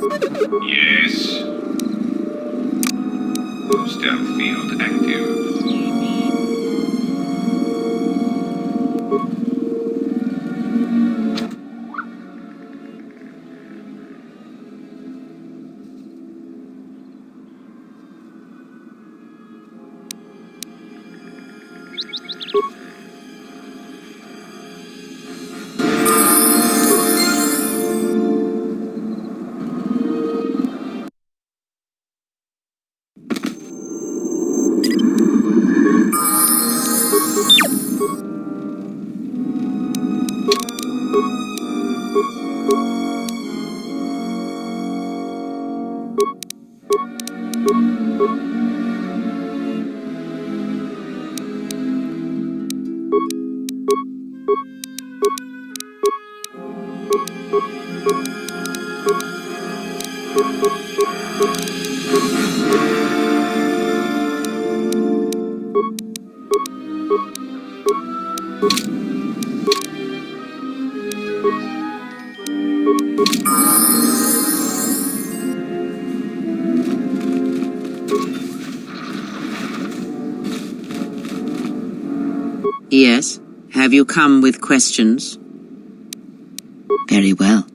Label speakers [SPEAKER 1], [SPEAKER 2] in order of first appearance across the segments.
[SPEAKER 1] Yes. Stealth field active.
[SPEAKER 2] Yes. Have you come with questions? Very well.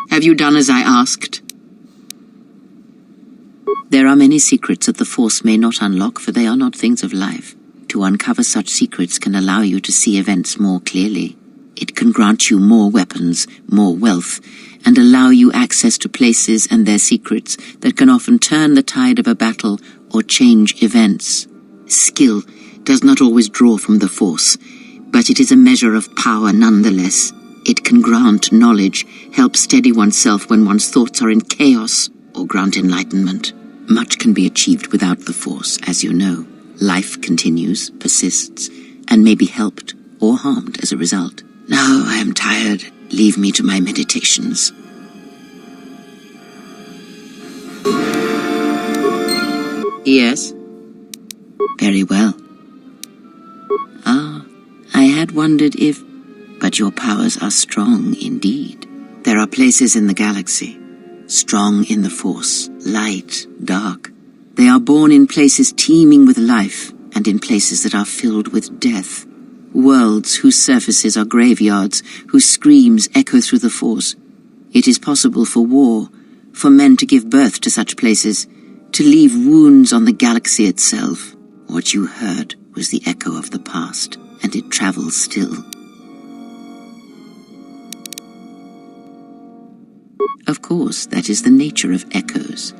[SPEAKER 2] Have you done as I asked? There are many secrets that the Force may not unlock, for they are not things of life. To uncover such secrets can allow you to see events more clearly. It can grant you more weapons, more wealth, and allow you access to places and their secrets that can often turn the tide of a battle or change events. Skill does not always draw from the Force, but it is a measure of power nonetheless. It can grant knowledge, help steady oneself when one's thoughts are in chaos, or grant enlightenment. Much can be achieved without the Force, as you know. Life continues, persists, and may be helped or harmed as a result. Now I am tired. Leave me to my meditations. Yes? Very well. Ah, I had wondered if... But your powers are strong indeed. There are places in the galaxy, strong in the Force, light, dark. They are born in places teeming with life, and in places that are filled with death. Worlds whose surfaces are graveyards, whose screams echo through the Force. It is possible for war, for men to give birth to such places, to leave wounds on the galaxy itself. What you heard was the echo of the past, and it travels still. Of course, that is the nature of echoes,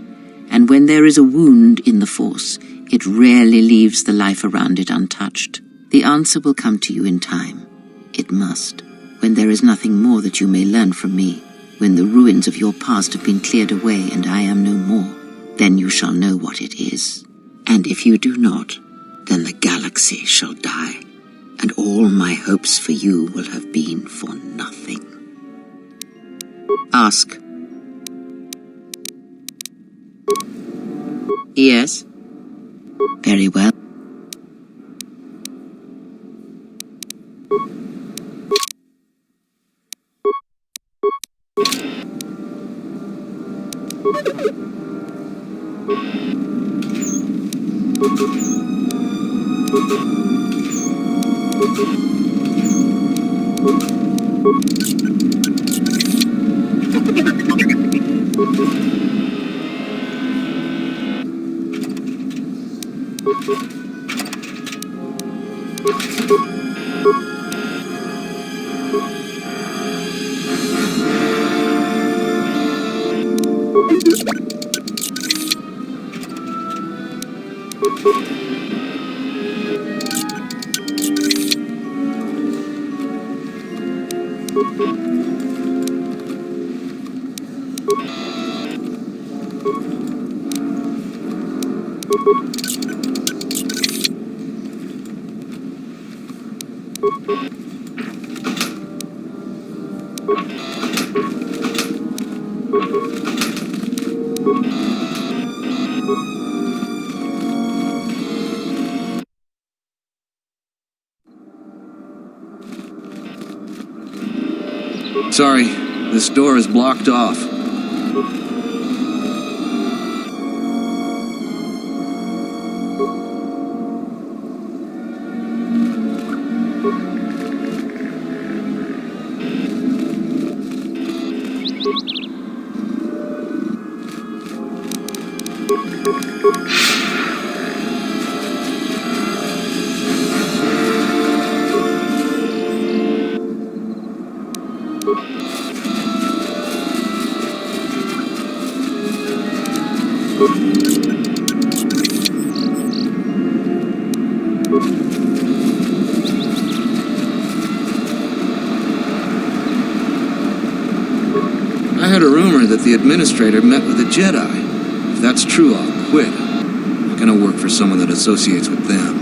[SPEAKER 2] and when there is a wound in the Force, it rarely leaves the life around it untouched. The answer will come to you in time. It must, when there is nothing more that you may learn from me, when the ruins of your past have been cleared away and I am no more, then you shall know what it is. And if you do not, then the galaxy shall die, and all my hopes for you will have been for nothing. Ask. Yes? Very well.
[SPEAKER 3] Sorry, This door is blocked off. I heard a rumor that the administrator met with a Jedi. If that's true, I'll quit. I'm not gonna work for someone that associates with them.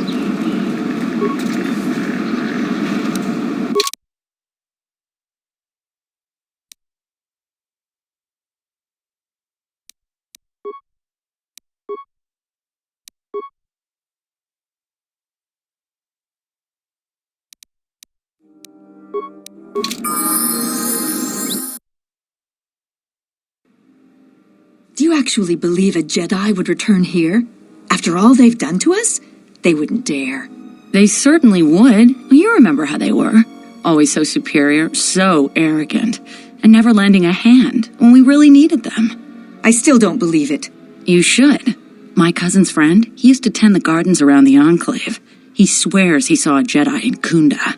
[SPEAKER 4] Do you actually believe a Jedi would return here? After all they've done to us? They wouldn't dare.
[SPEAKER 5] They certainly would. You remember how they were. Always so superior, so arrogant, and never lending a hand when we really needed them.
[SPEAKER 4] I still don't believe it.
[SPEAKER 5] You should. My cousin's friend, he used to tend the gardens around the Enclave. He swears he saw a Jedi in Khoonda.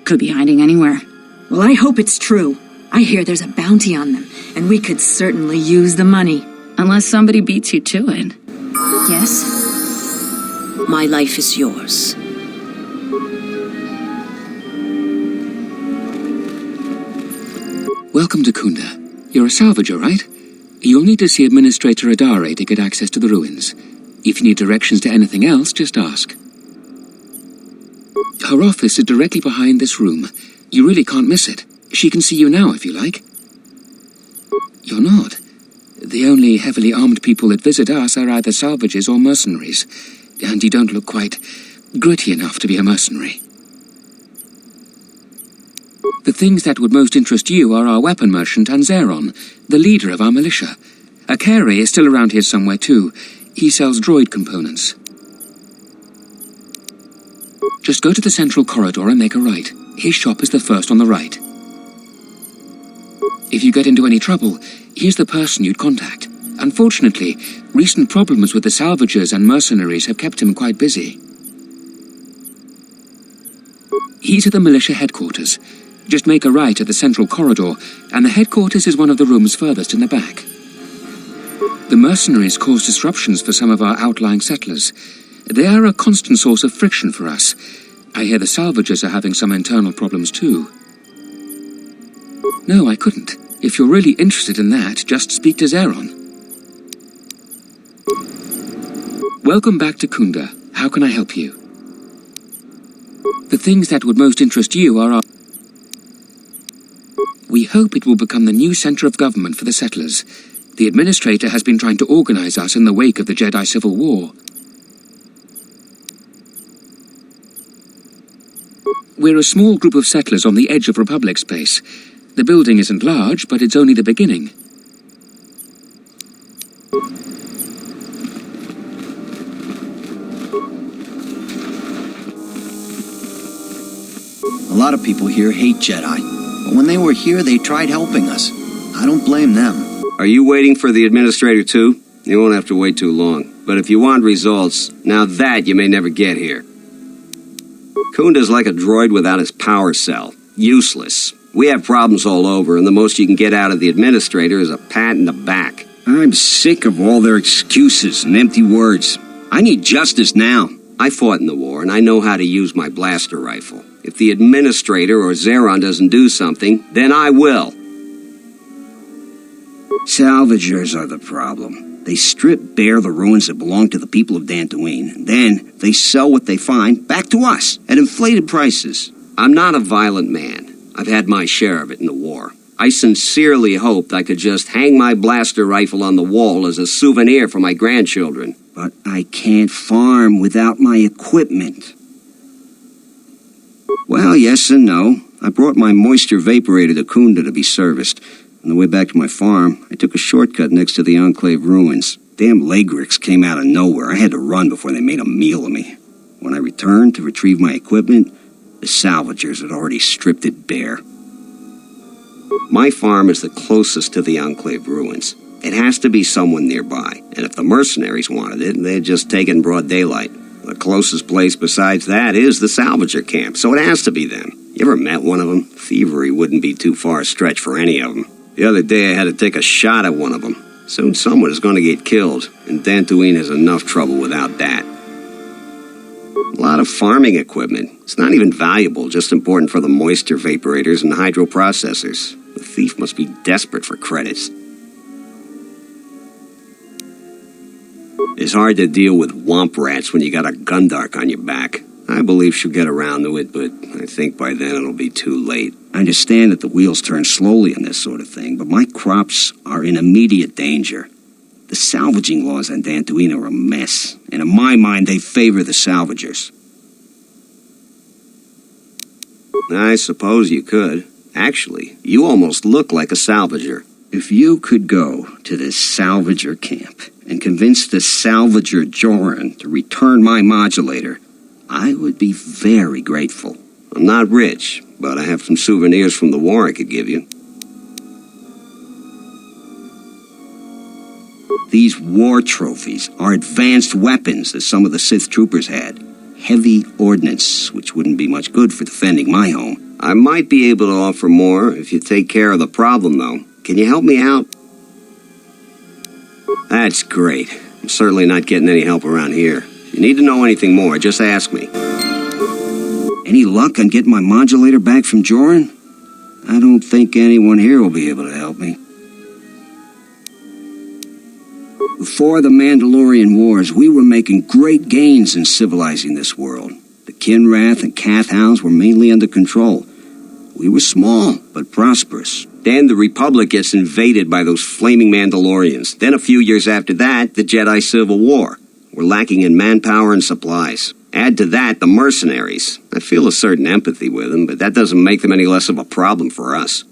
[SPEAKER 5] Could be hiding anywhere.
[SPEAKER 4] Well, I hope it's true. I hear there's a bounty on them, and we could certainly use the money.
[SPEAKER 5] Unless somebody beats you to it.
[SPEAKER 6] Yes? My life is yours.
[SPEAKER 7] Welcome to Khoonda. You're a salvager, right? You'll need to see Administrator Adare to get access to the ruins. If you need directions to anything else, just ask. Her office is directly behind this room. You really can't miss it. She can see you now, if you like. You're not. The only heavily armed people that visit us are either salvagers or mercenaries, and you don't look quite gritty enough to be a mercenary. The things that would most interest you are our weapon merchant Anzeron, the leader of our militia. Akere is still around here somewhere too. He sells droid components. Just go to the central corridor and make a right. His shop is the first on the right. If you get into any trouble, he's the person you'd contact. Unfortunately, recent problems with the salvagers and mercenaries have kept him quite busy. He's at the militia headquarters. Just make a right at the central corridor, and the headquarters is one of the rooms furthest in the back. The mercenaries cause disruptions for some of our outlying settlers. They are a constant source of friction for us. I hear the salvagers are having some internal problems too. No, I couldn't. If you're really interested in that, just speak to Zeron. Welcome back to Khoonda. How can I help you? The things that would most interest you are our... We hope it will become the new center of government for the settlers. The administrator has been trying to organize us in the wake of the Jedi Civil War. We're a small group of settlers on the edge of Republic space. The building isn't large, but it's only the beginning.
[SPEAKER 8] A lot of people here hate Jedi, but when they were here, they tried helping us. I don't blame them.
[SPEAKER 9] Are you waiting for the administrator too? You won't have to wait too long. But if you want results, now that you may never get here. Khoonda's like a droid without his power cell. Useless. We have problems all over, and the most you can get out of the administrator is a pat in the back.
[SPEAKER 8] I'm sick of all their excuses and empty words. I need justice now.
[SPEAKER 9] I fought in the war, and I know how to use my blaster rifle. If the administrator or Zeron doesn't do something, then I will.
[SPEAKER 8] Salvagers are the problem. They strip bare the ruins that belong to the people of Dantooine. Then they sell what they find back to us at inflated prices.
[SPEAKER 9] I'm not a violent man. I've had my share of it in the war. I sincerely hoped I could just hang my blaster rifle on the wall as a souvenir for my grandchildren.
[SPEAKER 8] But I can't farm without my equipment. Well, yes and no. I brought my moisture vaporator to Khoonda to be serviced. On the way back to my farm, I took a shortcut next to the Enclave ruins. Damn Lagrix came out of nowhere. I had to run before they made a meal of me. When I returned to retrieve my equipment, the salvagers had already stripped it bare.
[SPEAKER 9] My farm is the closest to the Enclave ruins. It has to be someone nearby, and if the mercenaries wanted it, they'd just take it in broad daylight. The closest place besides that is the salvager camp, so it has to be them. You ever met one of them? Thievery wouldn't be too far a stretch for any of them. The other day I had to take a shot at one of them. Soon someone is going to get killed, and Dantooine has enough trouble without that. A lot of farming equipment. It's not even valuable, just important for the moisture vaporators and hydroprocessors. The thief must be desperate for credits. It's hard to deal with womp rats when you got a gundark on your back. I believe she'll get around to it, but I think by then it'll be too late.
[SPEAKER 8] I understand that the wheels turn slowly on this sort of thing, but my crops are in immediate danger. The salvaging laws on Dantooine are a mess, and in my mind they favor the salvagers.
[SPEAKER 9] I suppose you could. Actually, you almost look like a salvager.
[SPEAKER 8] If you could go to this salvager camp and convince the salvager Joran to return my modulator, I would be very grateful.
[SPEAKER 9] I'm not rich, but I have some souvenirs from the war I could give you.
[SPEAKER 8] These war trophies are advanced weapons that some of the Sith troopers had. Heavy ordnance, which wouldn't be much good for defending my home.
[SPEAKER 9] I might be able to offer more if you take care of the problem, though. Can you help me out? That's great. I'm certainly not getting any help around here. If you need to know anything more, just ask me.
[SPEAKER 8] Any luck on getting my modulator back from Joran? I don't think anyone here will be able to help me. Before the Mandalorian Wars, we were making great gains in civilizing this world. The Kinrath and Kath Hounds were mainly under control. We were small, but prosperous.
[SPEAKER 9] Then the Republic gets invaded by those flaming Mandalorians. Then a few years after that, the Jedi Civil War. We're lacking in manpower and supplies. Add to that the mercenaries. I feel a certain empathy with them, but that doesn't make them any less of a problem for us.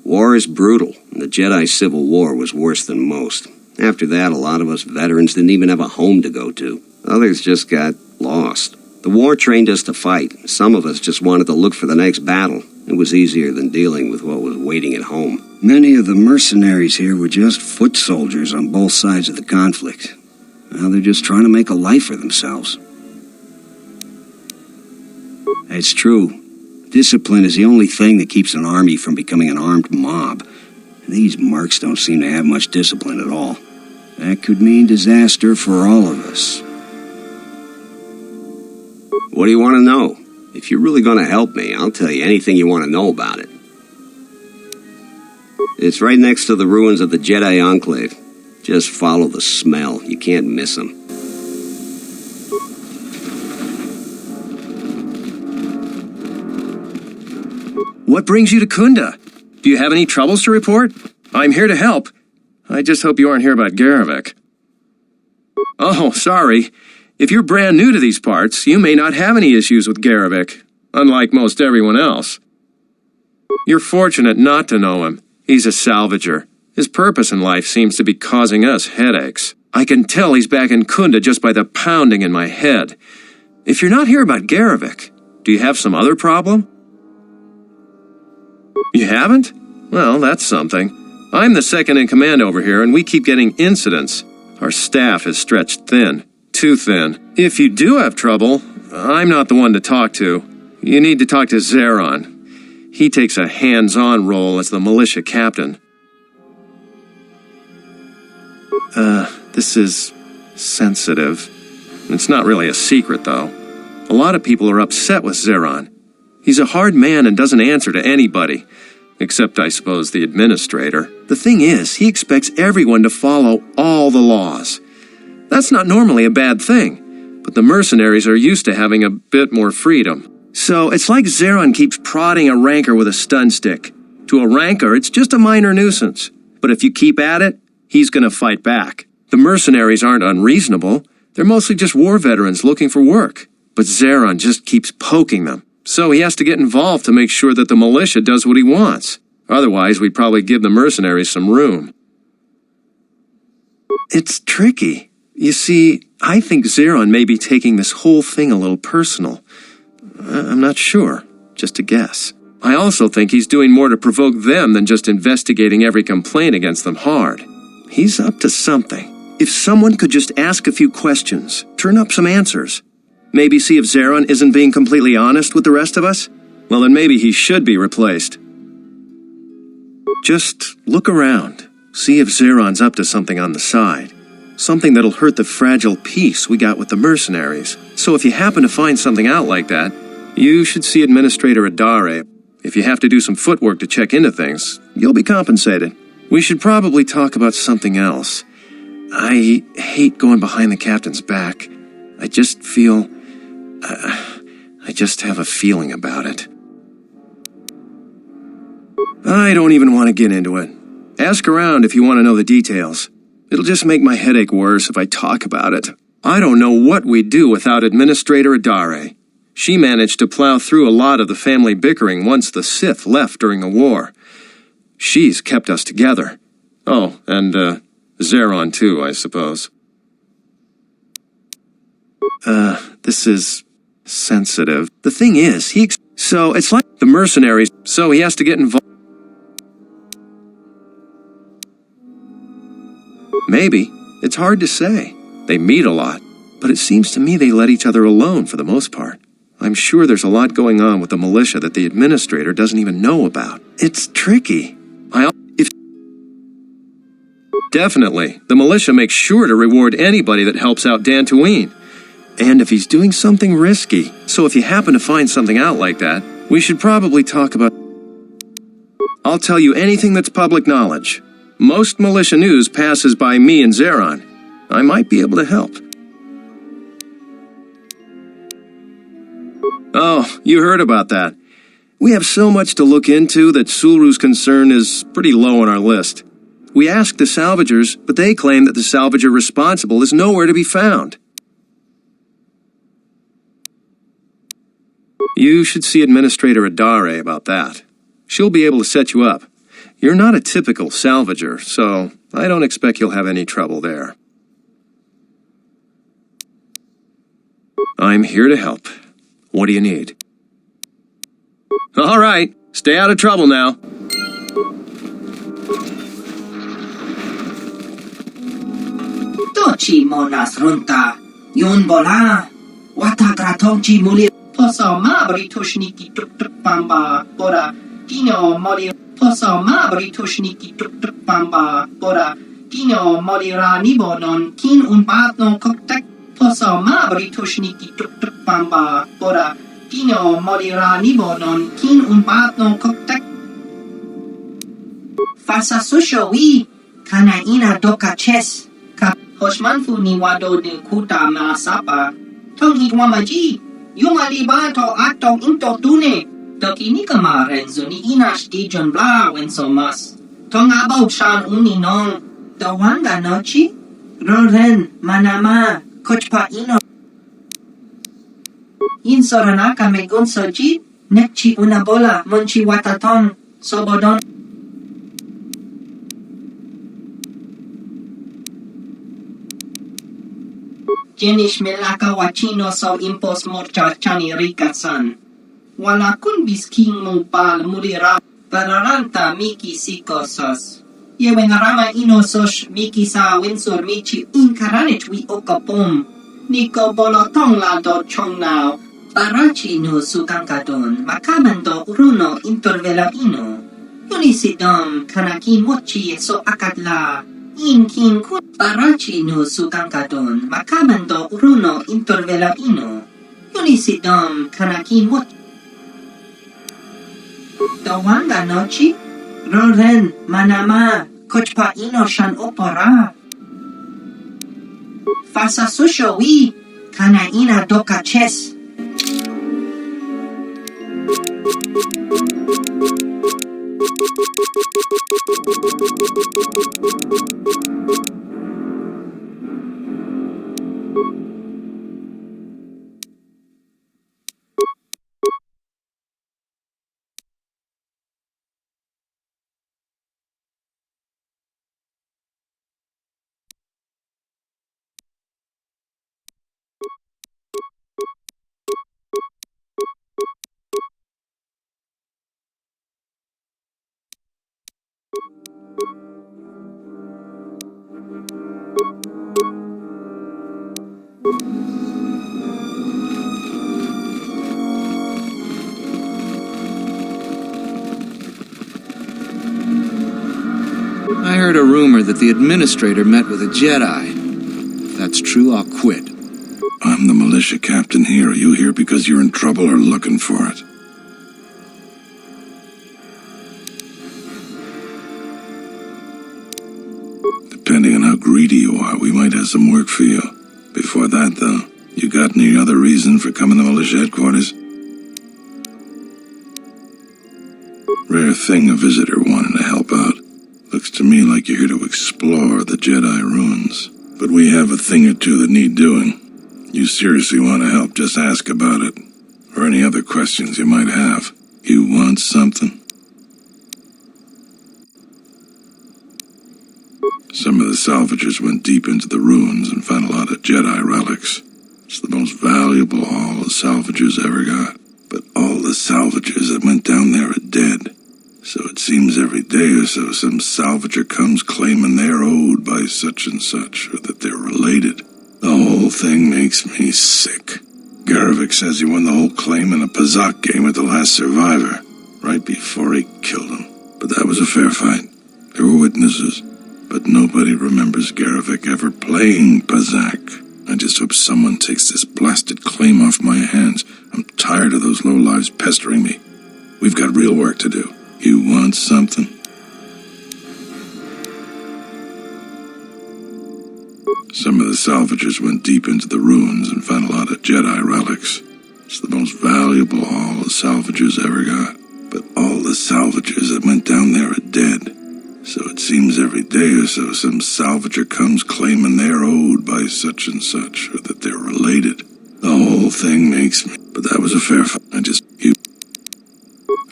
[SPEAKER 9] War is brutal, and the Jedi Civil War was worse than most. After that, a lot of us veterans didn't even have a home to go to. Others just got lost. The war trained us to fight. Some of us just wanted to look for the next battle. It was easier than dealing with what was waiting at home.
[SPEAKER 8] Many of the mercenaries here were just foot soldiers on both sides of the conflict. Now they're just trying to make a life for themselves. It's true. Discipline is the only thing that keeps an army from becoming an armed mob. These mercs don't seem to have much discipline at all. That could mean disaster for all of us.
[SPEAKER 9] What do you want to know? If you're really going to help me, I'll tell you anything you want to know about it. It's right next to the ruins of the Jedi Enclave. Just follow the smell. You can't miss them.
[SPEAKER 10] What brings you to Khoonda? Do you have any troubles to report? I'm here to help. I just hope you aren't here about Garivek. Oh, sorry. If you're brand new to these parts, you may not have any issues with Garivek, unlike most everyone else. You're fortunate not to know him. He's a salvager. His purpose in life seems to be causing us headaches. I can tell he's back in Khoonda just by the pounding in my head. If you're not here about Garivek, do you have some other problem? You haven't? Well, that's something. I'm the second in command over here, and we keep getting incidents. Our staff is stretched thin. Too thin. If you do have trouble, I'm not the one to talk to. You need to talk to Zeron. He takes a hands-on role as the militia captain. This is sensitive. It's not really a secret, though. A lot of people are upset with Zeron. He's a hard man and doesn't answer to anybody. Except, I suppose, the administrator. The thing is, he expects everyone to follow all the laws. That's not normally a bad thing, but the mercenaries are used to having a bit more freedom. So it's like Zeron keeps prodding a rancor with a stun stick. To a rancor, it's just a minor nuisance. But if you keep at it, he's going to fight back. The mercenaries aren't unreasonable. They're mostly just war veterans looking for work. But Zeron just keeps poking them. so he has to get involved to make sure that the militia does what he wants. Otherwise, we'd probably give the mercenaries some room. It's tricky. You see, I think Zeron may be taking this whole thing a little personal. I'm not sure. Just a guess. I also think he's doing more to provoke them than just investigating every complaint against them hard. He's up to something. If someone could just ask a few questions, turn up some answers, maybe see if Zeron isn't being completely honest with the rest of us, well then maybe he should be replaced. Just look around. See if Zeron's up to something on the side. Something that'll hurt the fragile peace we got with the mercenaries. So if you happen to find something out like that, you should see Administrator Adare. If you have to do some footwork to check into things, you'll be compensated. We should probably talk about something else. I hate going behind the captain's back. I just feel... I just have a feeling about it. I don't even want to get into it. Ask around if you want to know the details. It'll just make my headache worse if I talk about it. I don't know what we'd do without Administrator Adare. She managed to plow through a lot of the family bickering once the Sith left during the war. She's kept us together. Oh, and, Zeron too, I suppose. This is sensitive. The thing is, so it's like the mercenaries, so he has to get involved. Maybe. It's hard to say. They meet a lot, but it seems to me they let each other alone for the most part. I'm sure there's a lot going on with the militia that the administrator doesn't even know about. It's tricky. Definitely. The militia makes sure to reward anybody that helps out Dantooine. And if he's doing something risky, so if you happen to find something out like that, we should probably talk about... I'll tell you anything that's public knowledge. Most militia news passes by me and Zeron. I might be able to help. Oh, you heard about that. We have so much to look into that Sulru's concern is pretty low on our list. We asked the salvagers, but they claim that the salvager responsible is nowhere to be found. You should see Administrator Adare about that. She'll be able to set you up. You're not a typical salvager, so I don't expect you'll have any trouble there. I'm here to help. What do you need? All right, stay out of trouble now.
[SPEAKER 11] Tochi monas runta, yun bola, wata gratonchi muli, poso mabri tushniki tuk tuk pamba, bora, dino moli, poso mabri tushniki tuk tuk pamba, bora, dino moli rani bonon, kin un patno koktek, poso mabri tushniki tuk tuk pamba, bora, dino moli rani bonon, kin un patno koktek. Fasa susho wi, kana ina doka ches, ka Hoshmanfu ni wado de kuta masapa. Tong hitwamaji, yumaliba to atong into tune. Toki ni kama renzo ni inash di John Bla when so mas. Tong abaw shan uni nong. Tawanga nochi? Roren, manama, kochpa ino. In soranaka me gunsoji, nekchi unabola, monchi watatong, sobodon. Jenish melaka wachino so impos morcha chani rikasan. Wala kun bisking mo pal murira, pararanta miki sikosas. Yewenarama inosos miki sa winsor michi inkaranich wi okapom. Niko bolotong la do chong now. Parachi no sukankadon, makamando uruno intervela ino. Unisidom kanaki mochi so akadla. Inkin kun parachi no sukankadon, makamando uruno intervela ino. Unisidom kanaki mochi. Tawanga nochi? Roren, manama, kochpa ino shan opora. Fasa susho wi, kana ina doka ches.
[SPEAKER 3] I heard a rumor that the administrator met with a Jedi. If that's true, I'll quit.
[SPEAKER 12] I'm the militia captain here. Are you here because you're in trouble or looking for it? Depending on how greedy you are, we might have some work for you. Before that, though, you got any other reason for coming to militia headquarters? Rare thing a visitor wanting to help out. Looks to me like you're here to explore the Jedi ruins. But we have a thing or two that need doing. You seriously want to help, just ask about it. Or any other questions you might have. You want something? Some of the salvagers went deep into the ruins and found a lot of Jedi relics. It's the most valuable haul the salvagers ever got. But all the salvagers that went down there are dead. So it seems every day or so some salvager comes claiming they're owed by such and such, or that they're related. The whole thing makes me sick. Garvik says he won the whole claim in a Pazak game with the last survivor, right before he killed him. But that was a fair fight. There were witnesses. But nobody remembers Garvik ever playing Pazak. I just hope someone takes this blasted claim off my hands. I'm tired of those lowlives pestering me. We've got real work to do. You want something? Some of the salvagers went deep into the ruins and found a lot of Jedi relics. It's the most valuable haul the salvagers ever got. But all the salvagers that went down there are dead. So it seems every day or so some salvager comes claiming they're owed by such and such, or that they're related. The whole thing makes me... But that was a fair fight.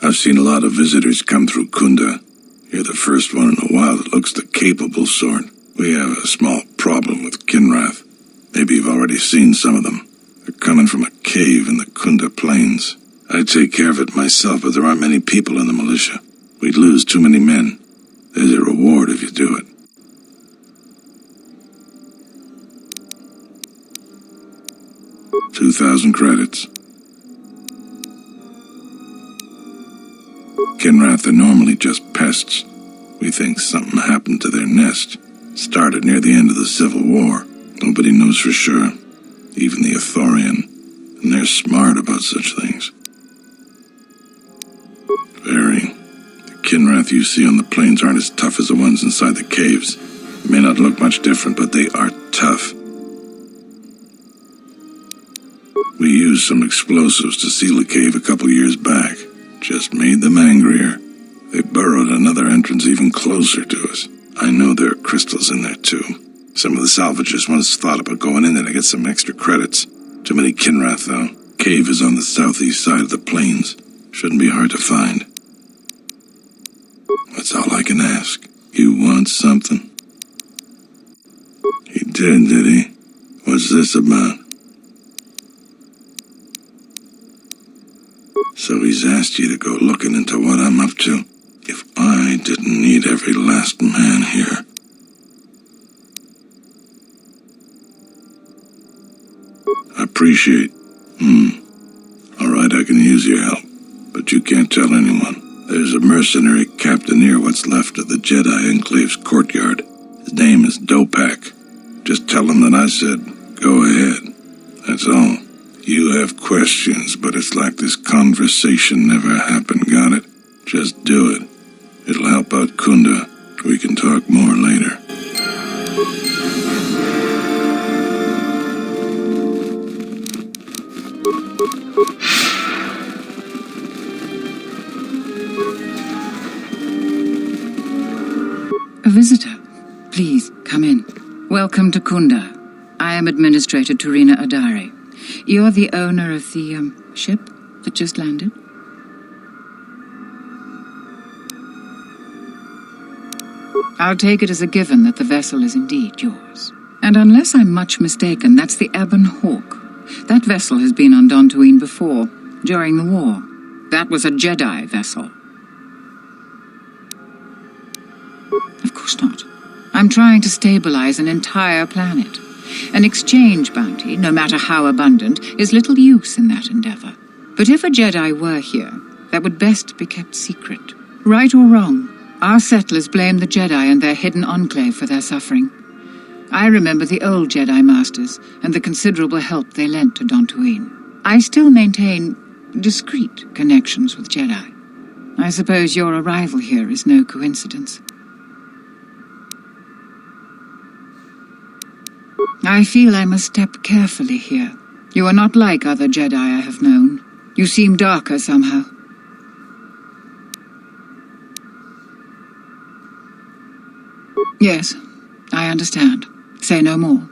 [SPEAKER 12] I've seen a lot of visitors come through Khoonda. You're the first one in a while that looks the capable sort. We have a small problem with Kinrath. Maybe you've already seen some of them. They're coming from a cave in the Khoonda plains. I take care of it myself, but there aren't many people in the militia. We'd lose too many men. There's a reward if you do it. $2,000 credits. Kinrath are normally just pests. We think something happened to their nest. Started near the end of the Civil War. Nobody knows for sure. Even the Ithorian. And they're smart about such things. Very. The Kinrath you see on the plains aren't as tough as the ones inside the caves. They may not look much different, but they are tough. We used some explosives to seal the cave a couple years back. Just made them angrier. They burrowed another entrance even closer to us. I know there are crystals in there, too. Some of the salvagers once thought about going in there to get some extra credits. Too many Kinrath, though. Cave is on the southeast side of the plains. Shouldn't be hard to find. That's all I can ask. You want something? He did he? What's this about? So he's asked you to go looking into what I'm up to. If I didn't need every last man here. Appreciate. All right, I can use your help. But you can't tell anyone. There's a mercenary captain near what's left of the Jedi Enclave's courtyard. His name is Dopak. Just tell him that I said, go ahead. That's all. You have questions, but it's like this conversation never happened, got it? Just do it. It'll help out Khoonda. We can talk more later.
[SPEAKER 13] A visitor. Please, come in. Welcome to Khoonda. I am Administrator Turina Adari. You're the owner of the, ship that just landed? I'll take it as a given that the vessel is indeed yours. And unless I'm much mistaken, that's the Ebon Hawk. That vessel has been on Dantooine before, during the war. That was a Jedi vessel. Of course not. I'm trying to stabilize an entire planet. An exchange bounty, no matter how abundant, is little use in that endeavor. But if a Jedi were here, that would best be kept secret. Right or wrong, Our settlers blame the Jedi and their hidden enclave for their suffering. I remember the old Jedi Masters and the considerable help they lent to Dantooine. I still maintain discreet connections with Jedi. I suppose your arrival here is no coincidence. I feel I must step carefully here. You are not like other Jedi I have known. You seem darker somehow. Yes, I understand. Say no more.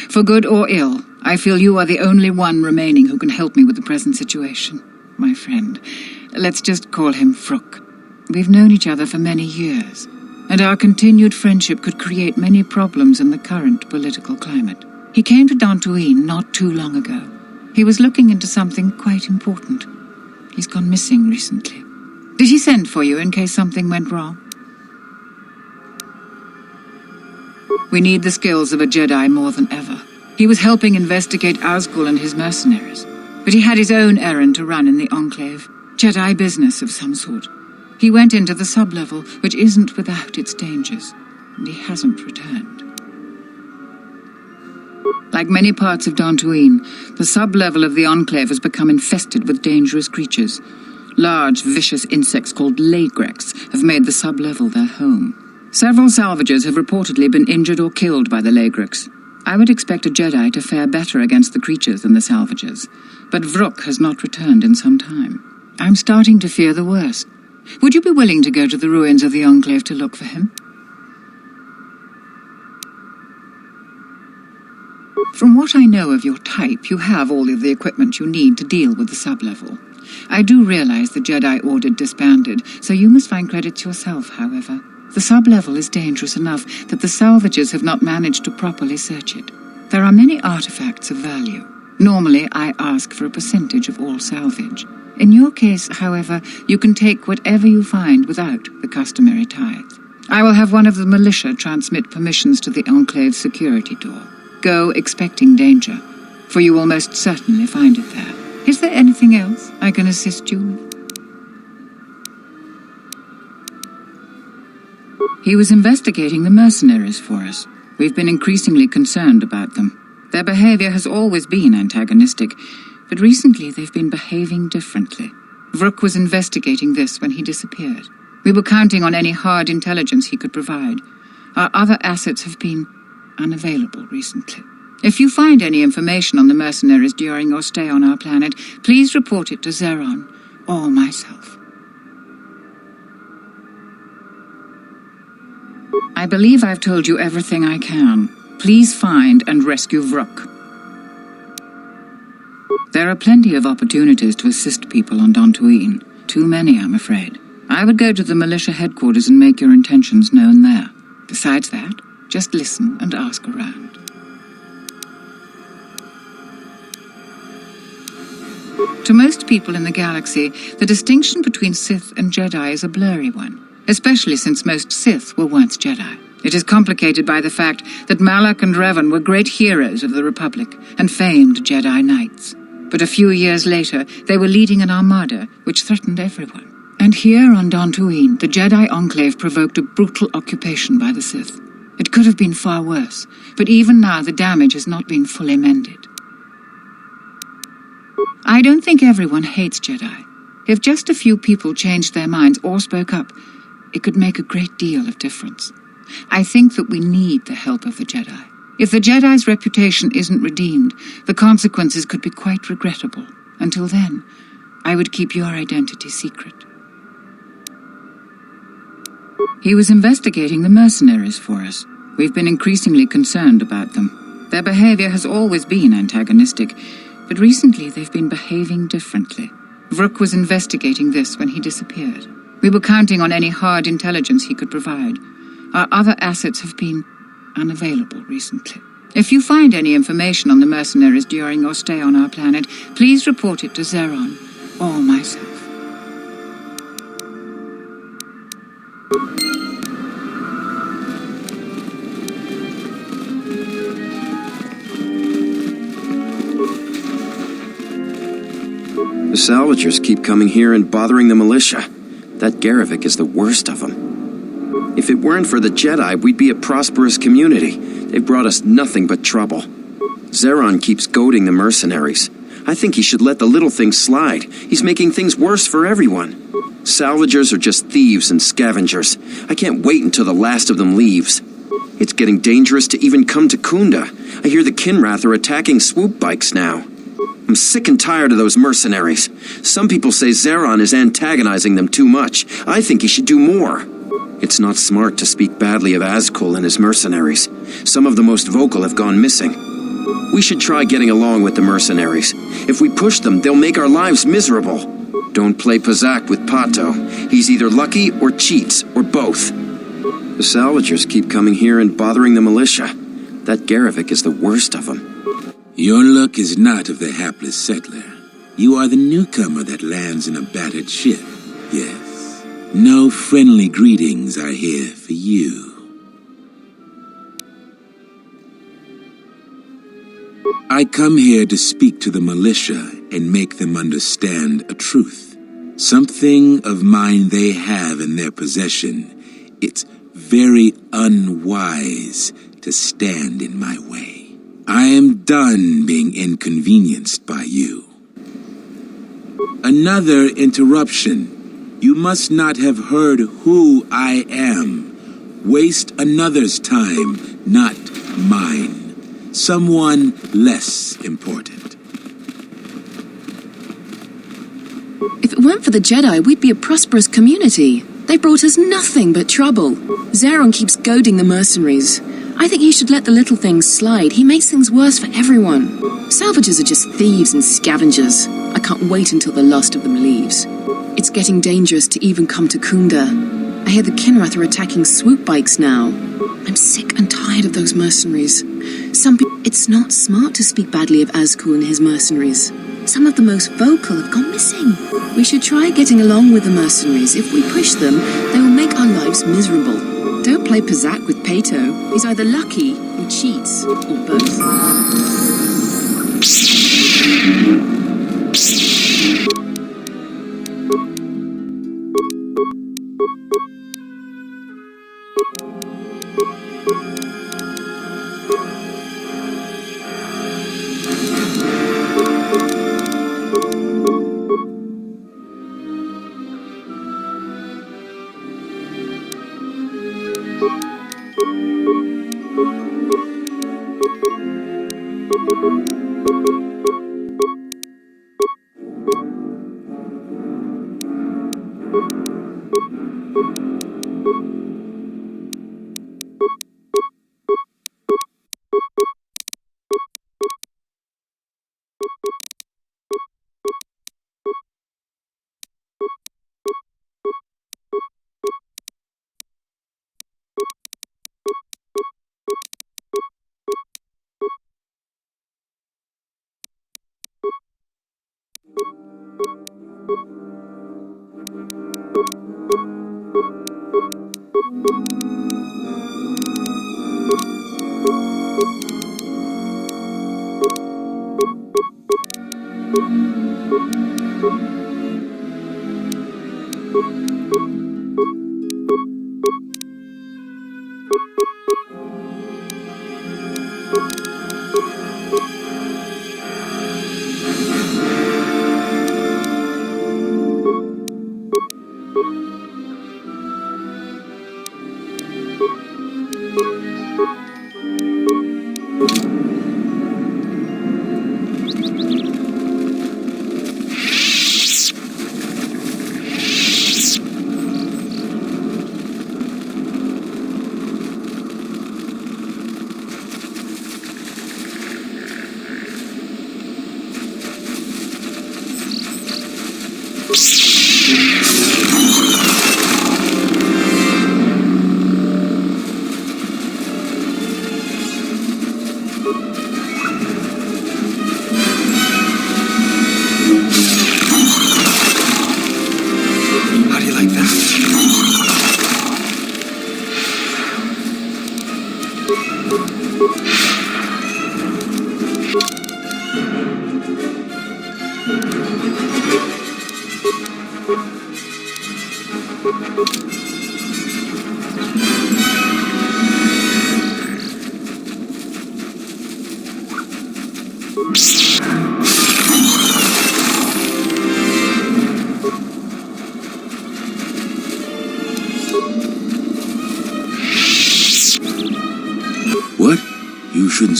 [SPEAKER 13] For good or ill, I feel you are the only one remaining who can help me with the present situation. My friend, let's just call him Vrook. We've known each other for many years, and our continued friendship could create many problems in the current political climate. He came to Dantooine not too long ago. He was looking into something quite important. He's gone missing recently. Did he send for you in case something went wrong? We need the skills of a Jedi more than ever. He was helping investigate Azgul and his mercenaries, but he had his own errand to run in the Enclave. Jedi business of some sort. He went into the sub-level, which isn't without its dangers, and he hasn't returned. Like many parts of Dantooine, the sub-level of the Enclave has become infested with dangerous creatures. Large, vicious insects called Lagrex have made the sub-level their home. Several salvagers have reportedly been injured or killed by the Lagrex. I would expect a Jedi to fare better against the creatures than the salvagers, but Vrook has not returned in some time. I'm starting to fear the worst. Would you be willing to go to the ruins of the Enclave to look for him? From what I know of your type, you have all of the equipment you need to deal with the sub-level. I do realize the Jedi Order disbanded, so you must find credits yourself, however. The sub-level is dangerous enough that the salvagers have not managed to properly search it. There are many artifacts of value. Normally, I ask for a percentage of all salvage. In your case, however, you can take whatever you find without the customary tithe. I will have one of the militia transmit permissions to the Enclave security door. Go expecting danger, for you will most certainly find it there. Is there anything else I can assist you with? He was investigating the mercenaries for us. We've been increasingly concerned about them. Their behavior has always been antagonistic, but recently they've been behaving differently. Vrook was investigating this when he disappeared. We were counting on any hard intelligence he could provide. Our other assets have been unavailable recently. If you find any information on the mercenaries during your stay on our planet, please report it to Zeron or myself. I believe I've told you everything I can. Please find and rescue Vrook. There are plenty of opportunities to assist people on Dantooine. Too many, I'm afraid. I would go to the militia headquarters and make your intentions known there. Besides that, just listen and ask around. To most people in the galaxy, the distinction between Sith and Jedi is a blurry one, especially since most Sith were once Jedi. It is complicated by the fact that Malak and Revan were great heroes of the Republic and famed Jedi Knights. But a few years later, they were leading an armada which threatened everyone. And here on Dantooine, the Jedi Enclave provoked a brutal occupation by the Sith. It could have been far worse, but even now the damage has not been fully mended. I don't think everyone hates Jedi. If just a few people changed their minds or spoke up, it could make a great deal of difference. I think that we need the help of the Jedi. If the Jedi's reputation isn't redeemed, the consequences could be quite regrettable. Until then, I would keep your identity secret. He was investigating the mercenaries for us. We've been increasingly concerned about them. Their behavior has always been antagonistic, but recently they've been behaving differently. Vrook was investigating this when he disappeared. We were counting on any hard intelligence he could provide. Our other assets have been unavailable recently. If you find any information on the mercenaries during your stay on our planet, please report it to Zeron or myself.
[SPEAKER 14] The salvagers keep coming here and bothering the militia. That Garivik is the worst of them.
[SPEAKER 15] If it weren't for the Jedi, we'd be a prosperous community. They've brought us nothing but trouble. Zeron keeps goading the mercenaries. I think he should let the little things slide. He's making things worse for everyone. Salvagers are just thieves and scavengers. I can't wait until the last of them leaves. It's getting dangerous to even come to Khoonda. I hear the Kinrath are attacking swoop bikes now. I'm sick and tired of those mercenaries. Some people say Zeron is antagonizing them too much. I think he should do more. It's not smart to speak badly of Azkul and his mercenaries. Some of the most vocal have gone missing. We should try getting along with the mercenaries. If we push them, they'll make our lives miserable. Don't play Pazak with Pato. He's either lucky or cheats, or both. The salvagers keep coming here and bothering the militia. That Garevik is the worst of them.
[SPEAKER 16] Your luck is not of the hapless settler. You are the newcomer that lands in a battered ship. Yes. No friendly greetings are here for you. I come here to speak to the militia and make them understand a truth. Something of mine they have in their possession. It's very unwise to stand in my way. I am done being inconvenienced by you. Another interruption. You must not have heard who I am. Waste another's time, not mine. Someone less important.
[SPEAKER 5] If it weren't for the Jedi, we'd be a prosperous community. They brought us nothing but trouble. Zeron keeps goading the mercenaries. I think he should let the little things slide. He makes things worse for everyone. Salvagers are just thieves and scavengers. I can't wait until the last of them leaves. It's getting dangerous to even come to Khoonda. I hear the Kinrath are attacking swoop bikes now. I'm sick and tired of those mercenaries. It's not smart to speak badly of Azkul and his mercenaries. Some of the most vocal have gone missing. We should try getting along with the mercenaries. If we push them, they will make our lives miserable. Don't play Pazak with Pato. He's either lucky or cheats, or both.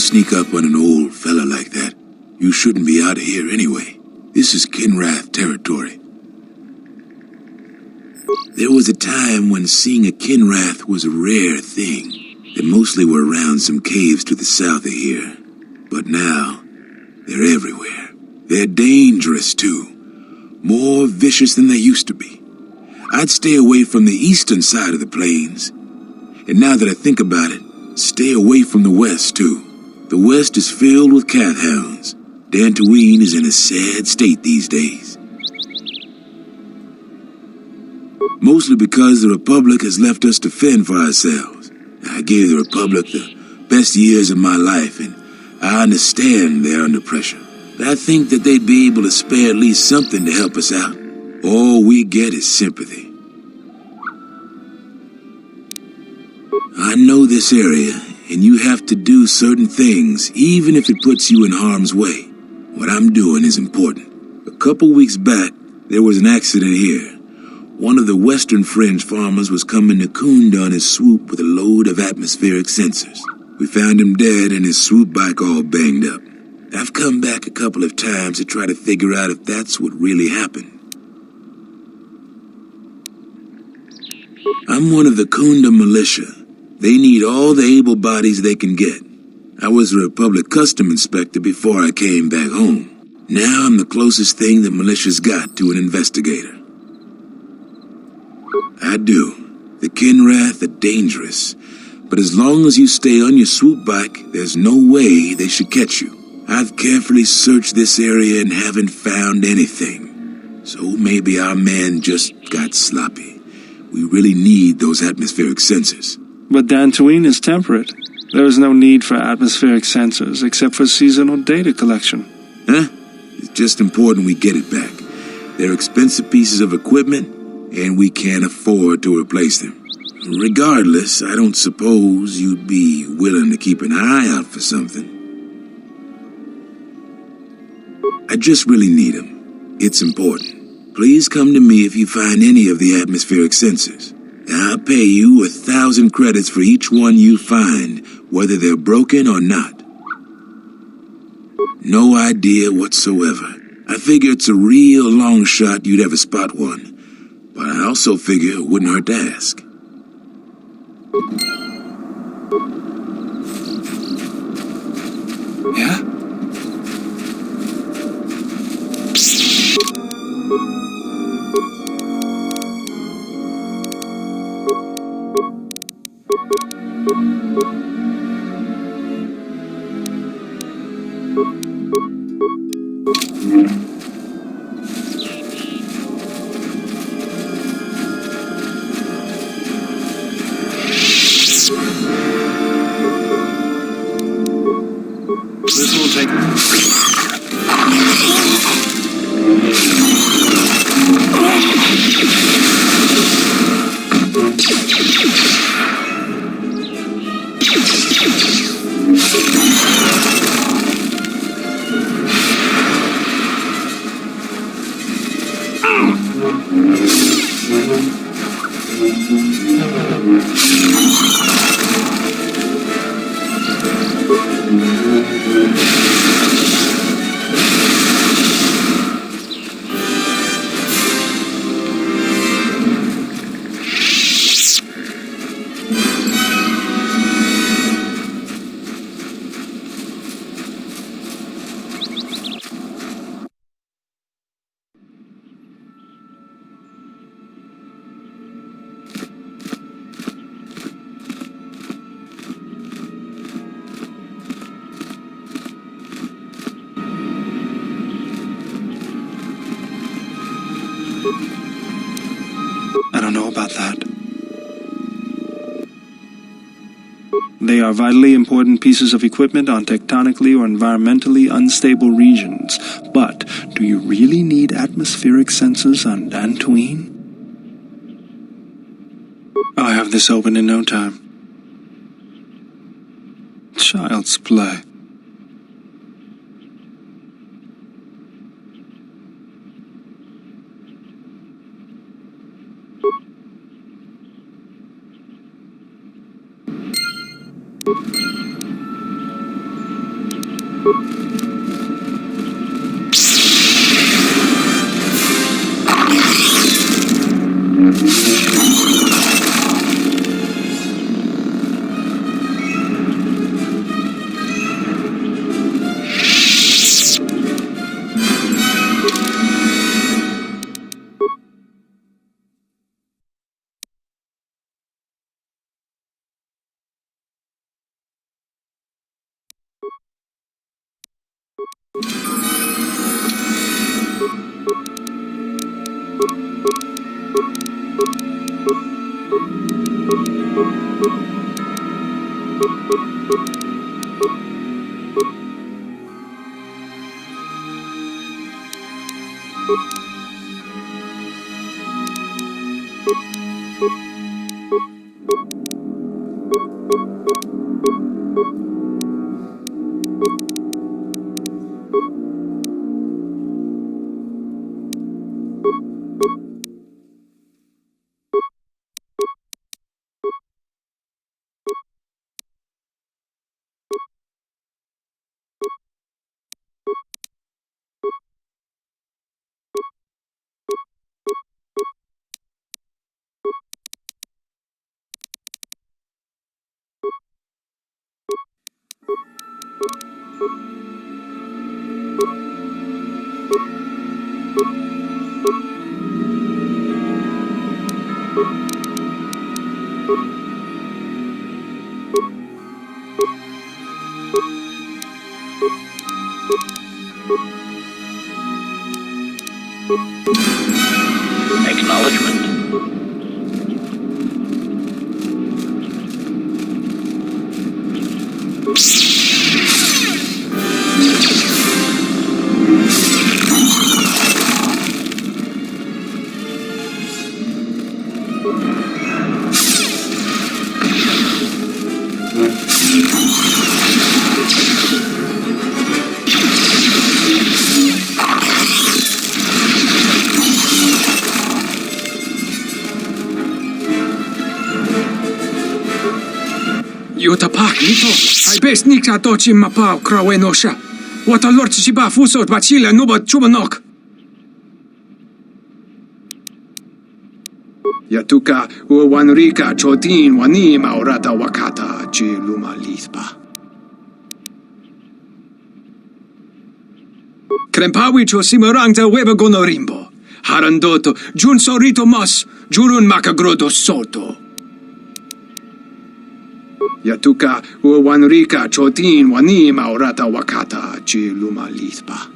[SPEAKER 16] sneak up on an old fella like that. You shouldn't be out of here anyway. This is Kinrath territory. There was a time when seeing a Kinrath was a rare thing. They mostly were around some caves to the south of here. But now, they're everywhere. They're dangerous, too. More vicious than they used to be. I'd stay away from the eastern side of the plains. And now that I think about it, stay away from the west, too. The west is filled with cath hounds. Dantooine is in a sad state these days. Mostly because the Republic has left us to fend for ourselves. I gave the Republic the best years of my life, and I understand they're under pressure. But I think that they'd be able to spare at least something to help us out. All we get is sympathy. I know this area, and you have to do certain things, even if it puts you in harm's way. What I'm doing is important. A couple weeks back, there was an accident here. One of the western fringe farmers was coming to Khoonda on his swoop with a load of atmospheric sensors. We found him dead and his swoop bike all banged up. I've come back a couple of times to try to figure out if that's what really happened. I'm one of the Khoonda militia. They need all the able bodies they can get. I was a Republic custom inspector before I came back home. Now I'm the closest thing the militia's got to an investigator. I do. The Kinrath are dangerous, but as long as you stay on your swoop bike, there's no way they should catch you. I've carefully searched this area and haven't found anything. So maybe our man just got sloppy. We really need those atmospheric sensors.
[SPEAKER 17] But Dantooine is temperate. There is no need for atmospheric sensors except for seasonal data collection.
[SPEAKER 16] Huh? It's just important we get it back. They're expensive pieces of equipment, and we can't afford to replace them. Regardless, I don't suppose you'd be willing to keep an eye out for something. I just really need them. It's important. Please come to me if you find any of the atmospheric sensors. I'll pay you 1,000 credits for each one you find, whether they're broken or not. No idea whatsoever. I figure it's a real long shot you'd ever spot one. But I also figure it wouldn't hurt to ask.
[SPEAKER 17] Yeah? This will take... I don't know about that. They are vitally important pieces of equipment on tectonically or environmentally unstable regions. But do you really need atmospheric sensors on Dantooine? I'll have this open in no time. Child's play.
[SPEAKER 18] Yotapak, Nito, I best Nika Dochi Mapao, Krawenosha. What a lord Chiba Fusot Bachila Nuba Chubanok. Yatuka, Uwanrika, Chotin, Wanima, Orata Wakata, Chiluma Lispa. Krempawi Chosimarangta Weba Gonorimbo. Harandoto, Jun Sorito Mos, Jurun Makagrodo Soto. Yatuka, Uwanrika, Chotin, Wanima, Orata Wakata, Chiluma Lispa.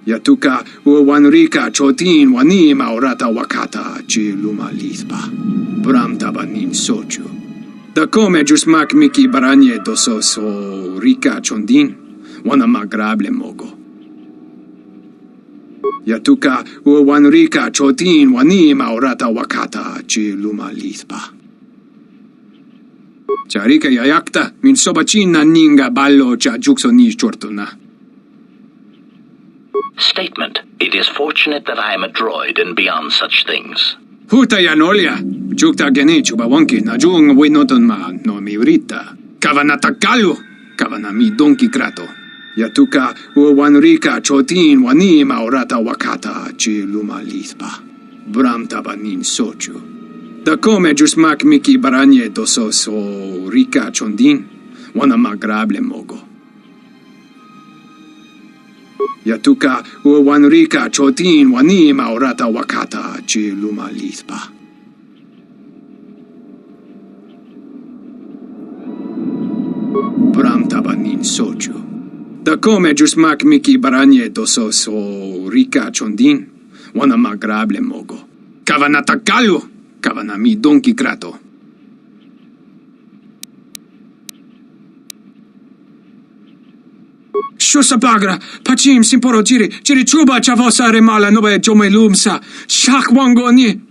[SPEAKER 18] Yatuka, Uwanrika, Chotin, Wanima, Orata Wakata, Chiluma Lispa. Bramta Banin Sochu. Da come Jusmak Miki Baranye Doso Rika Chondin, Wana Magrable Mogo. Yatuka, Uwanrika, Chotin, Wanima, Orata Wakata, Chiluma Lispa. Charika Yayakta, Min Sobachina Ninga Ballo Cha Juxoni Chortona.
[SPEAKER 19] Statement. It is fortunate that I am a droid and beyond such things.
[SPEAKER 18] Huta Yanolia, Jukta Genichu Bawonki, Najung Winoton Ma, no Miurita. Kavanatakalu, Kavanami Donki Krato. Yatuka, Uwanrika, Chotin, Wanima, Orata Wakata, Chiluma Lispa. Bramta Banin Sochu. Da come Jusmak Miki Baranye Doso Rika Chondin, Wana Magrable Mogo. Yatuka, Uwanrika, Chotin, Wanima, Orata Wakata, Chiluma Lispa. Bramta Banin Sochu. Da come Jusmak Miki Baranye Doso Rika Chondin, Wana Magrable Mogo. Kavanatakalu, Kavanami Donki Krato. Shusabagra, Pachim Simporo Jiri, Chuba Chavosa Remala Nobe Jome Lumsa, Shak Wangoni.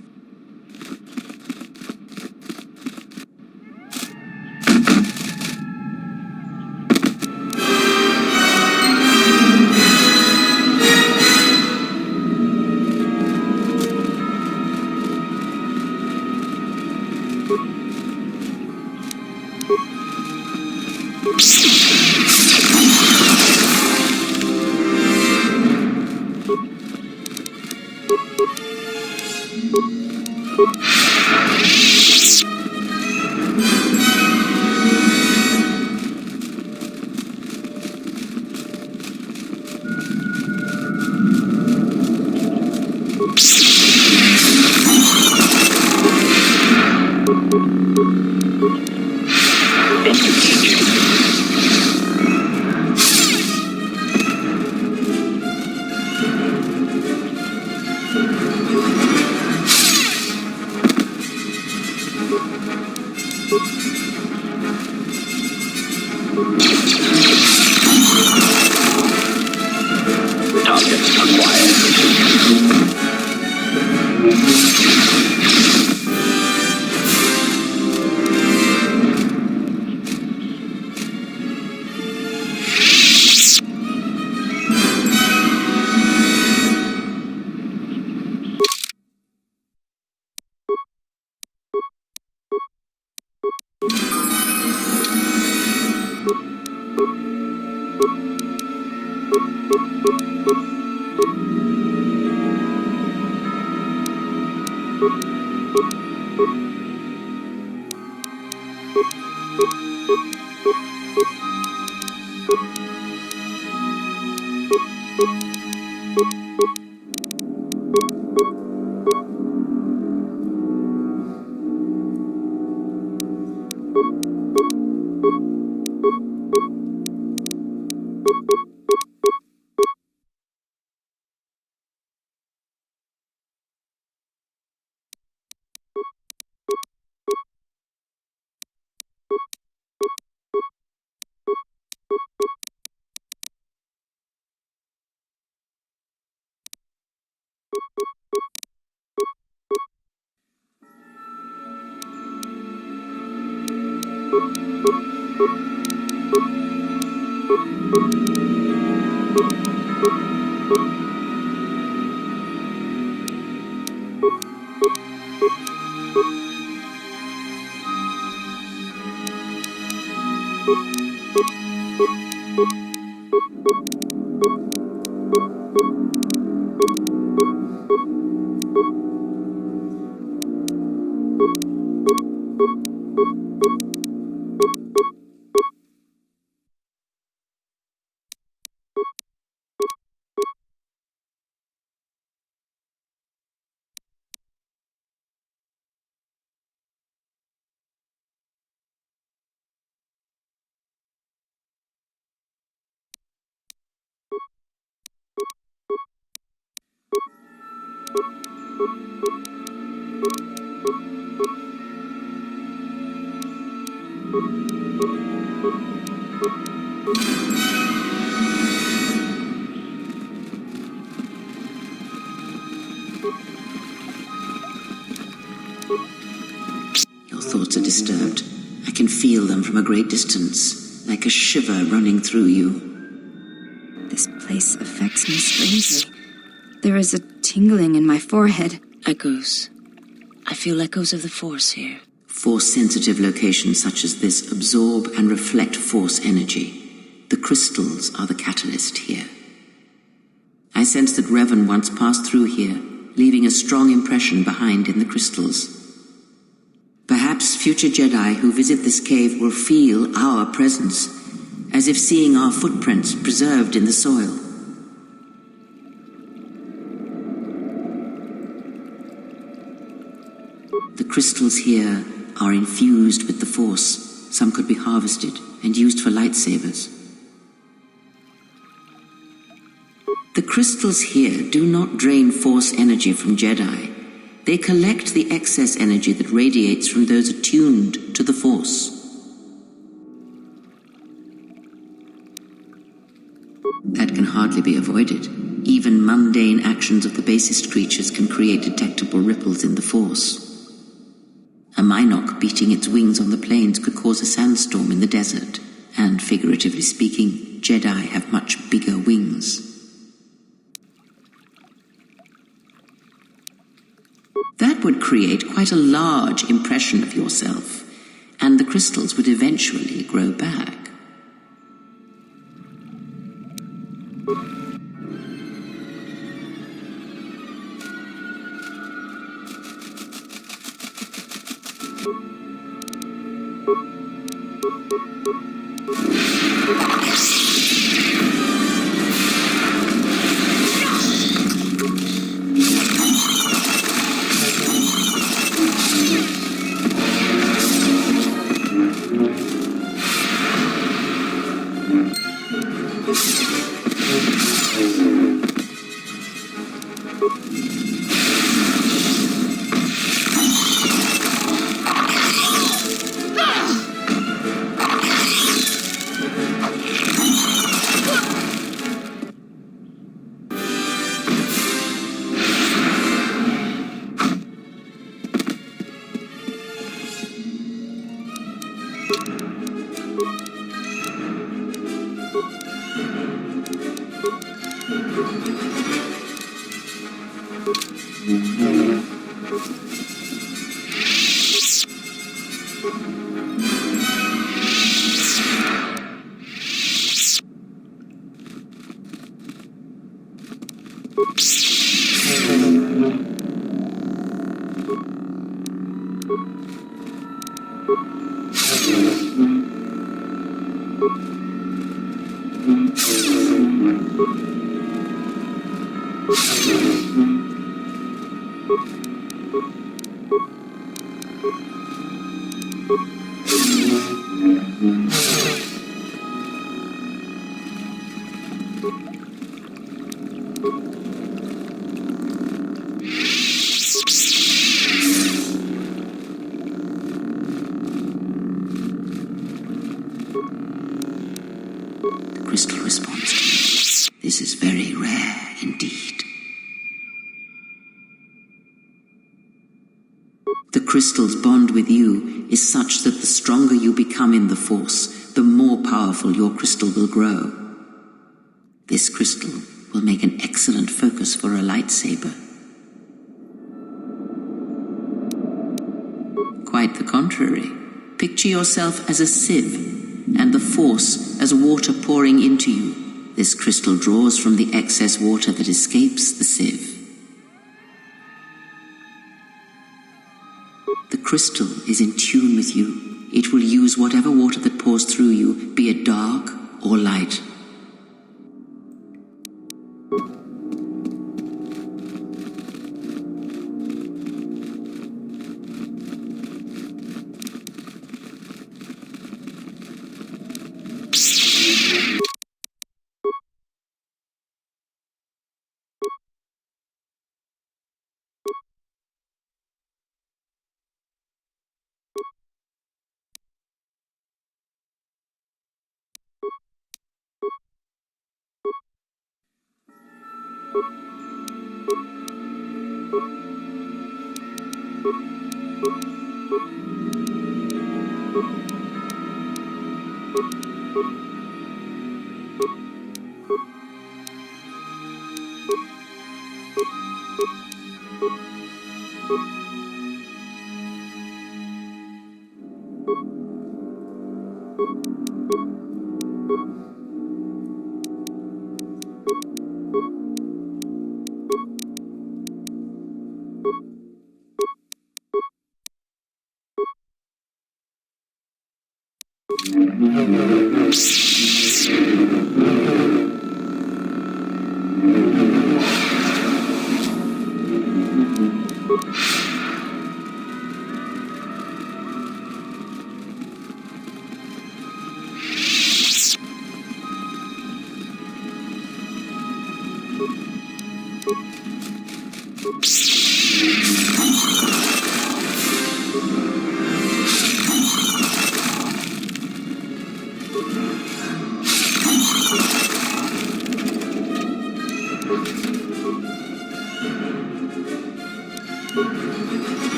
[SPEAKER 2] Your thoughts are disturbed. I can feel them from a great distance, like a shiver running through you.
[SPEAKER 4] This place affects me strangely. There is a tingling in my forehead.
[SPEAKER 6] Echoes. I feel echoes of the Force here.
[SPEAKER 2] Force-sensitive locations such as this absorb and reflect Force energy. The crystals are the catalyst here. I sense that Revan once passed through here, leaving a strong impression behind in the crystals. Perhaps future Jedi who visit this cave will feel our presence, as if seeing our footprints preserved in the soil. The crystals here are infused with the Force. Some could be harvested and used for lightsabers. The crystals here do not drain Force energy from Jedi. They collect the excess energy that radiates from those attuned to the Force. That can hardly be avoided. Even mundane actions of the basest creatures can create detectable ripples in the Force. A Minok beating its wings on the plains could cause a sandstorm in the desert, and figuratively speaking, Jedi have much bigger wings. That would create quite a large impression of yourself, and the crystals would eventually grow back. Crystal responds. This is very rare indeed. The crystal's bond with you is such that the stronger you become in the Force, the more powerful your crystal will grow. This crystal will make an excellent focus for a lightsaber. Quite the contrary. Picture yourself as a sieve, and the Force as water pouring into you. This crystal draws from the excess water that escapes the sieve. The crystal is in tune with you. It will use whatever water that pours through you, be it dark or light.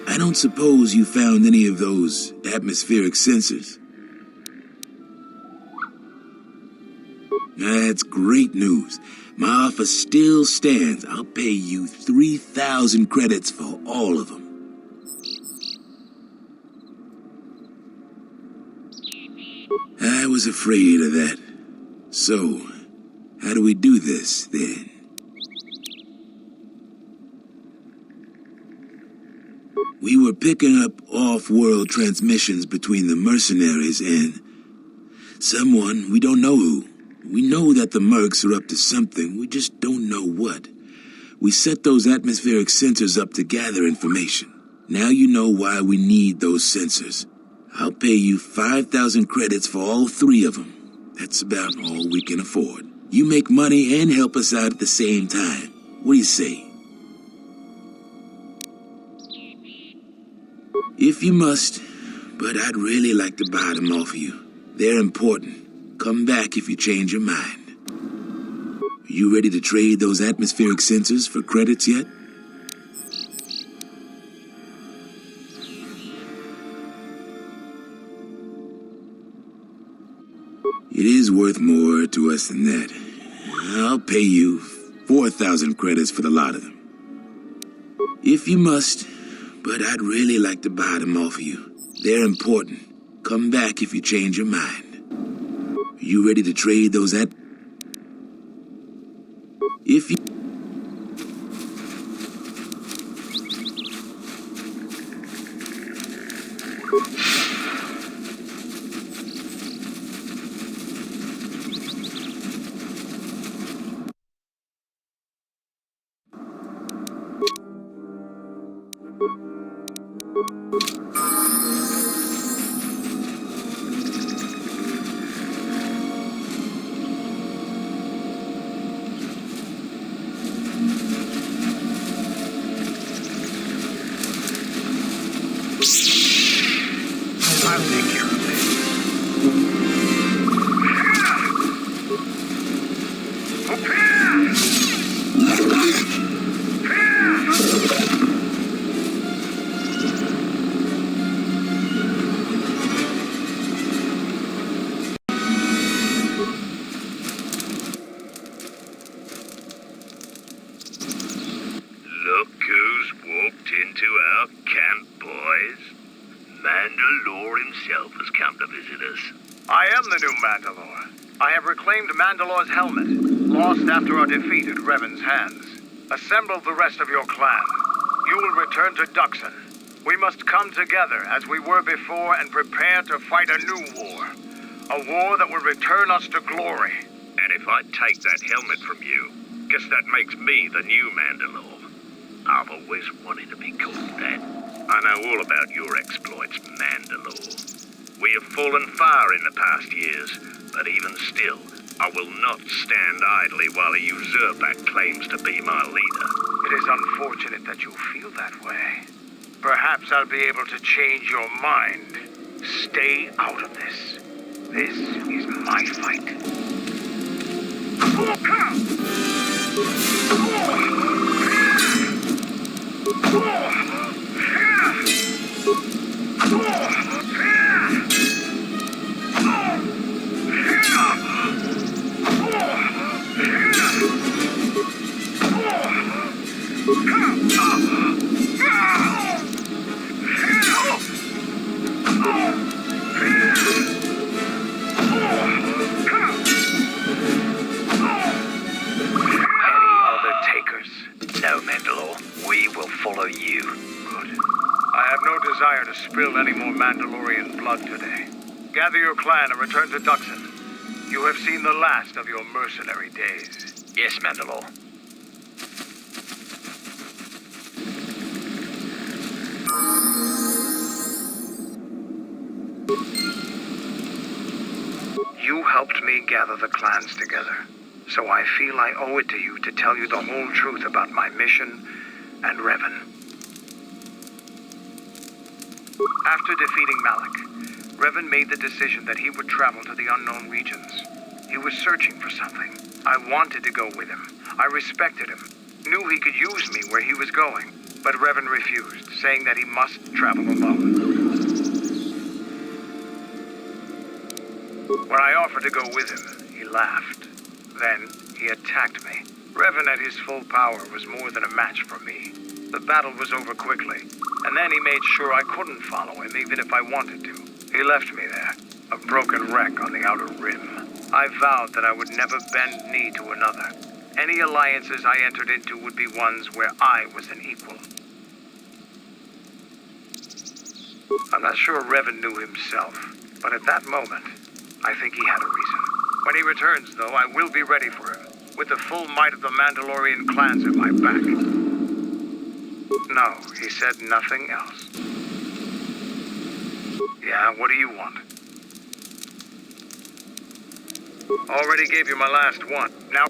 [SPEAKER 16] I don't suppose you found any of those atmospheric sensors? I That's great news. My offer still stands. I'll pay you 3,000 credits for all of them. I was afraid of that. So, how do we do this, then? We were picking up off-world transmissions between the mercenaries and someone, we don't know who. We know that the mercs are up to something, we just don't know what. We set those atmospheric sensors up to gather information. Now you know why we need those sensors. I'll pay you 5,000 credits for all 3 of them. That's about all we can afford. You make money and help us out at the same time. What do you say? If you must, but I'd really like to buy them off of you. They're important. Come back if you change your mind. Are you ready to trade those atmospheric sensors for credits yet? It is worth more to us than that. I'll pay you 4,000 credits for the lot of them. If you must, but I'd really like to buy them off of you. They're important. Come back if you change your mind. Are you ready to trade those If you...
[SPEAKER 19] I'll take care of this.
[SPEAKER 20] Look who's walked into our camp, boys. Mandalore himself has come to visit us.
[SPEAKER 21] I am the new Mandalore. I have reclaimed Mandalore's helmet, lost after our defeat at Revan's hands. Assemble the rest of your clan. You will return to Duxon. We must come together as we were before and prepare to fight a new war. A war that will return us to glory.
[SPEAKER 20] And if I take that helmet from you, guess that makes me the new Mandalore. I've always wanted to be called that. I know all about your exploits, Mandalore. We have fallen far in the past years, but even still, I will not stand idly while a usurper claims to be my leader.
[SPEAKER 21] It is unfortunate that you feel that way. Perhaps I'll be able to change your mind. Stay out of this. This is my fight.
[SPEAKER 20] No, Mandalore. We will follow you.
[SPEAKER 21] Good. I have no desire to spill any more Mandalorian blood today. Gather your clan and return to Duxon. You have seen the last of your mercenary days.
[SPEAKER 20] Yes, Mandalore.
[SPEAKER 21] You helped me gather the clans together, so I feel I owe it to you to tell you the whole truth about my mission and Revan. After defeating Malak, Revan made the decision that he would travel to the unknown regions. He was searching for something. I wanted to go with him. I respected him, knew he could use me where he was going, but Revan refused, saying that he must travel alone. When I offered to go with him, he laughed. Then he attacked me. Revan at his full power was more than a match for me. The battle was over quickly, and then he made sure I couldn't follow him even if I wanted to. He left me there, a broken wreck on the Outer Rim. I vowed that I would never bend knee to another. Any alliances I entered into would be ones where I was an equal. I'm not sure Revan knew himself, but at that moment, I think he had a reason. When he returns, though, I will be ready for him, with the full might of the Mandalorian clans at my back. No, he said nothing else. Yeah, what do you want? Already gave you my last one. Now...